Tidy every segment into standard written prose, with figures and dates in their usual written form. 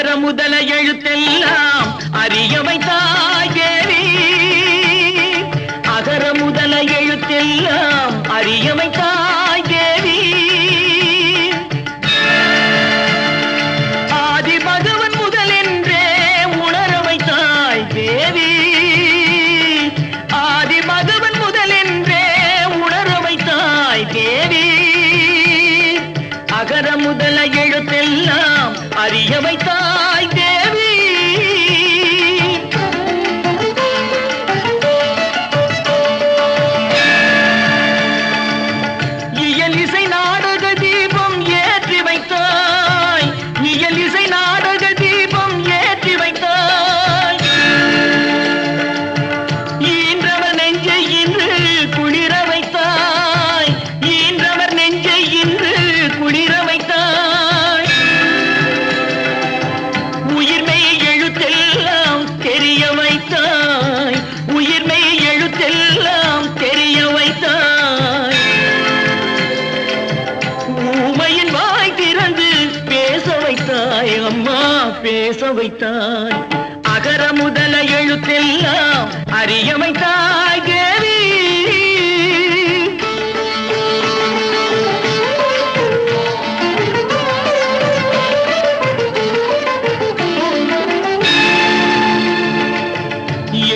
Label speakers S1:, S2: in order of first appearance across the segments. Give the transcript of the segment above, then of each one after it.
S1: அகர முதல எழுத்தெல்லாம் அறிய வைத்தாய் தேவி. அகர முதல எழுத்தெல்லாம் அறிய வைத்தாய் தேவி. ஆதி பகவன் முதலென்றே உணர வைத்தாய் தேவி. ஆதி பகவன் முதலென்றே உணர வைத்தாய் தேவி. அகர முதல எழுத்தெல்லாம் அறிய வைத்தாய் தேவி. இயல் இசை நாடக தீபம் ஏற்றி வைத்தாய். இயல் இசை நாடக தீபம் ஏற்றி வைத்தாய். ஈன்றவர் நெஞ்சை இன்று குளிர வைத்தாய். ஈன்றவர் நெஞ்சை இன்று குளிர வைத்தாய். உயிர்மை எழுத்தெல்லாம் தெரிய வைத்தாய். உயிர்மை எழுத்தெல்லாம் தெரிய வைத்தாய். ஊமையின் வாய் திறந்து பேச வைத்தாய் அம்மா, பேச வைத்தாய். அகர முதல எழுத்தெல்லாம் அறிய வைத்தாய் தேவி.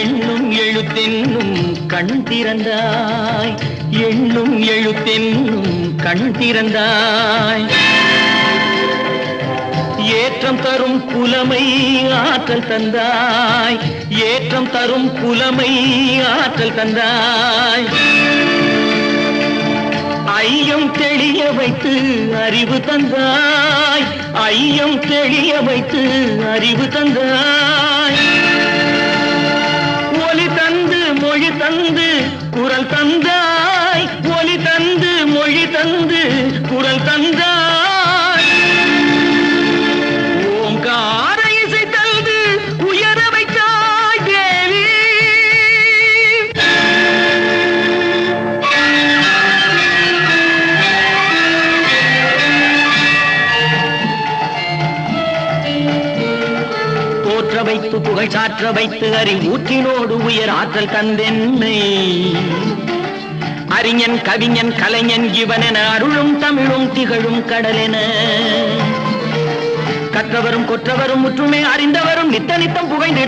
S1: எண்ணும் எழுத்தென்னும் கண் திறந்தாய். எண்ணும் எழுத்தென்னும் கண் திறந்தாய். ஏற்றம் தரும் புலமை ஆற்றல் தந்தாய். ஏற்றம் தரும் புலமை ஆற்றல் தந்தாய். ஐயம் தெளிய வைத்து அறிவு தந்தாய். ஐயம் தெளிய வைத்து அறிவு தந்தாய். ஒலி தந்து மொழி தந்து குரல் தந்தாய். ஒலி தந்து மொழி தந்து குரல் தந்தாய். ஓங்கார இசை தந்து உயர வைத்தாய் தேவி. போற்ற வைத்து புகழ் சாற்ற வைத்து அறிவூற்றினோடு உயர் ஆற்றல் தந்தென்னை. அறிஞன் கவிஞன் கலைஞன் இவனென அருளும் தமிழும் திகழும் கடலென. கற்றவரும் கொற்றவரும் முற்றுமே அறிந்தவரும் நித்த நித்தம் புகழ்ந்திட